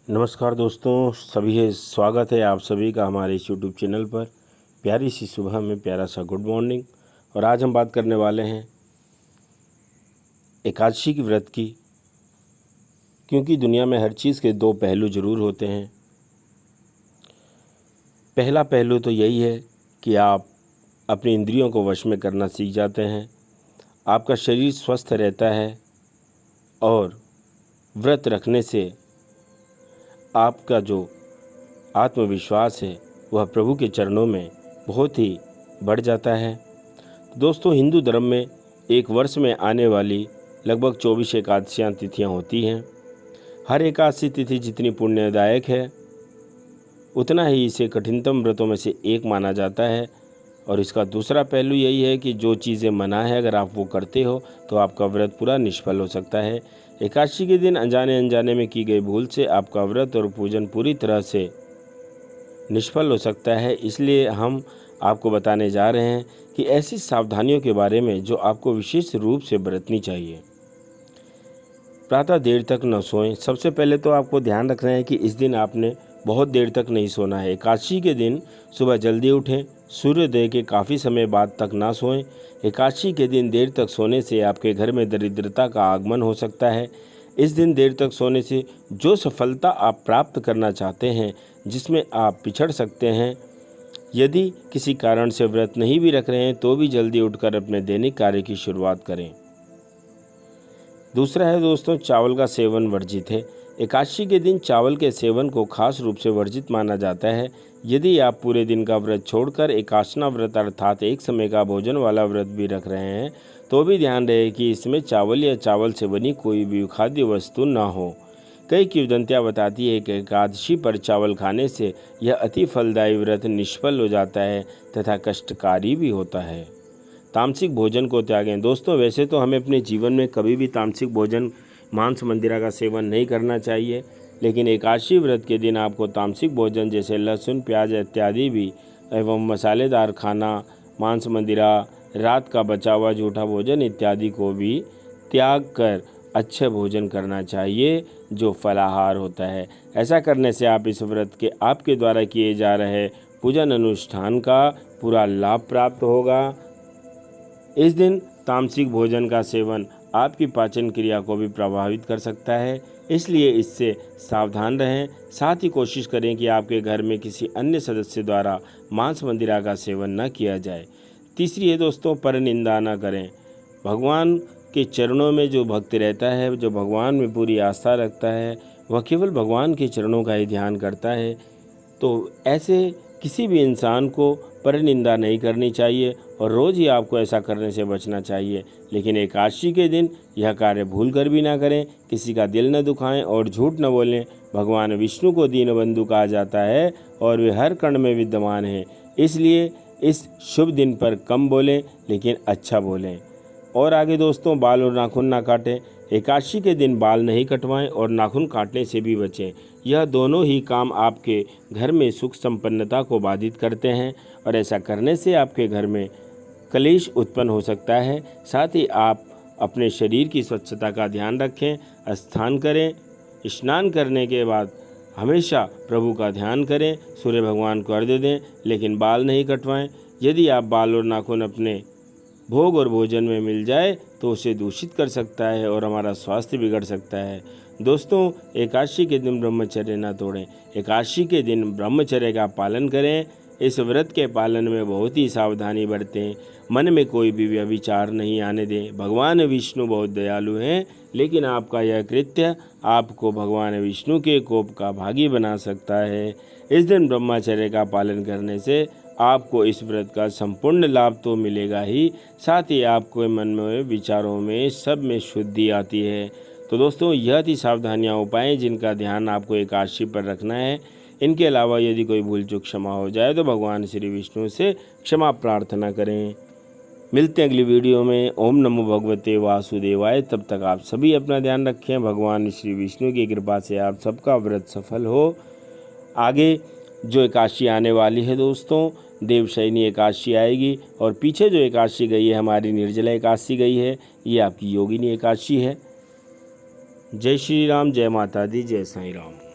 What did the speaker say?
नमस्कार दोस्तों, सभी है स्वागत है आप सभी का हमारे इस यूट्यूब चैनल पर। प्यारी सी सुबह में प्यारा सा गुड मॉर्निंग। और आज हम बात करने वाले हैं एकादशी की व्रत की, क्योंकि दुनिया में हर चीज़ के दो पहलू ज़रूर होते हैं। पहला पहलू तो यही है कि आप अपनी इंद्रियों को वश में करना सीख जाते हैं, आपका शरीर स्वस्थ रहता है और व्रत रखने से आपका जो आत्मविश्वास है वह प्रभु के चरणों में बहुत ही बढ़ जाता है। दोस्तों, हिंदू धर्म में एक वर्ष में आने वाली लगभग 24 एकादशियाँ तिथियाँ होती हैं। हर एकादशी तिथि जितनी पुण्यदायक है उतना ही इसे कठिनतम व्रतों में से एक माना जाता है। और इसका दूसरा पहलू यही है कि जो चीज़ें मना है अगर आप वो करते हो तो आपका व्रत पूरा निष्फल हो सकता है। एकादशी के दिन अनजाने अनजाने में की गई भूल से आपका व्रत और पूजन पूरी तरह से निष्फल हो सकता है। इसलिए हम आपको बताने जा रहे हैं कि ऐसी सावधानियों के बारे में जो आपको विशेष रूप से बरतनी चाहिए। प्रातः देर तक न सोएं। सबसे पहले तो आपको ध्यान रखना है कि इस दिन आपने बहुत देर तक नहीं सोना है। एकादशी के दिन सुबह जल्दी उठें, सूर्योदय के काफ़ी समय बाद तक ना सोएं। एकादशी के दिन देर तक सोने से आपके घर में दरिद्रता का आगमन हो सकता है। इस दिन देर तक सोने से जो सफलता आप प्राप्त करना चाहते हैं, जिसमें आप पिछड़ सकते हैं, यदि किसी कारण से व्रत नहीं भी रख रहे हैं तो भी जल्दी उठकर अपने दैनिक कार्य की शुरुआत करें। दूसरा है दोस्तों, चावल का सेवन वर्जित है। एकादशी के दिन चावल के सेवन को खास रूप से वर्जित माना जाता है। यदि आप पूरे दिन का व्रत छोड़कर एकादशना व्रत अर्थात एक समय का भोजन वाला व्रत भी रख रहे हैं तो भी ध्यान रहे कि इसमें चावल या चावल से बनी कोई भी खाद्य वस्तु न हो। कई किंवदंतियाँ बताती है कि एकादशी पर चावल खाने से यह अति फलदायी व्रत निष्फल हो जाता है तथा कष्टकारी भी होता है। तामसिक भोजन को त्यागें। दोस्तों, वैसे तो हमें अपने जीवन में कभी भी तामसिक भोजन मांस मंदिरा का सेवन नहीं करना चाहिए, लेकिन एकादशी व्रत के दिन आपको तामसिक भोजन जैसे लहसुन, प्याज इत्यादि भी एवं मसालेदार खाना, मांस मंदिरा, रात का बचा हुआ झूठा भोजन इत्यादि को भी त्याग कर अच्छे भोजन करना चाहिए जो फलाहार होता है। ऐसा करने से आप इस व्रत के आपके द्वारा किए जा रहे पूजन अनुष्ठान का पूरा लाभ प्राप्त होगा। इस दिन तामसिक भोजन का सेवन आपकी पाचन क्रिया को भी प्रभावित कर सकता है, इसलिए इससे सावधान रहें। साथ ही कोशिश करें कि आपके घर में किसी अन्य सदस्य द्वारा मांस मंदिरा का सेवन न किया जाए। तीसरी है दोस्तों, परनिंदा न करें। भगवान के चरणों में जो भक्त रहता है, जो भगवान में पूरी आस्था रखता है, वह केवल भगवान के चरणों का ही ध्यान करता है। तो ऐसे किसी भी इंसान को परनिंदा नहीं करनी चाहिए और रोज़ ही आपको ऐसा करने से बचना चाहिए। लेकिन एकादशी के दिन यह कार्य भूल कर भी ना करें, किसी का दिल न दुखाएं और झूठ न बोलें। भगवान विष्णु को दीनबंधु कहा जाता है और वे हर कण में विद्यमान हैं, इसलिए इस शुभ दिन पर कम बोलें लेकिन अच्छा बोलें। और आगे दोस्तों, बाल और नाखून ना काटें। एकादशी के दिन बाल नहीं कटवाएं और नाखून काटने से भी बचें। यह दोनों ही काम आपके घर में सुख संपन्नता को बाधित करते हैं और ऐसा करने से आपके घर में कलेश उत्पन्न हो सकता है। साथ ही आप अपने शरीर की स्वच्छता का ध्यान रखें, स्नान करें। स्नान करने के बाद हमेशा प्रभु का ध्यान करें, सूर्य भगवान को अर्घ्य दें, लेकिन बाल नहीं कटवाएं। यदि आप बाल और नाखून अपने भोग और भोजन में मिल जाए तो उसे दूषित कर सकता है और हमारा स्वास्थ्य बिगड़ सकता है। दोस्तों, एकादशी के दिन ब्रह्मचर्य न तोड़ें। एकादशी के दिन ब्रह्मचर्य का पालन करें। इस व्रत के पालन में बहुत ही सावधानी बरतें। मन में कोई भी व्यभिचार नहीं आने दें। भगवान विष्णु बहुत दयालु हैं, लेकिन आपका यह कृत्य आपको भगवान विष्णु के कोप का भागी बना सकता है। इस दिन ब्रह्मचर्य का पालन करने से आपको इस व्रत का संपूर्ण लाभ तो मिलेगा ही, साथ ही आपको मन में, विचारों में, सब में शुद्धि आती है। तो दोस्तों, यह थी सावधानियाँ उपाय जिनका ध्यान आपको एकादशी पर रखना है। इनके अलावा यदि कोई भूल चूक क्षमा हो जाए तो भगवान श्री विष्णु से क्षमा प्रार्थना करें। मिलते हैं अगली वीडियो में। ओम नमो भगवते वासुदेवाय। तब तक आप सभी अपना ध्यान रखें। भगवान श्री विष्णु की कृपा से आप सबका व्रत सफल हो। आगे जो एकादशी आने वाली है दोस्तों, देवशयनी एकादशी आएगी और पीछे जो एकादशी गई है हमारी निर्जला एकादशी गई है, ये आपकी योगिनी एकादशी है। जय श्री राम, जय माता दी, जय साईं राम।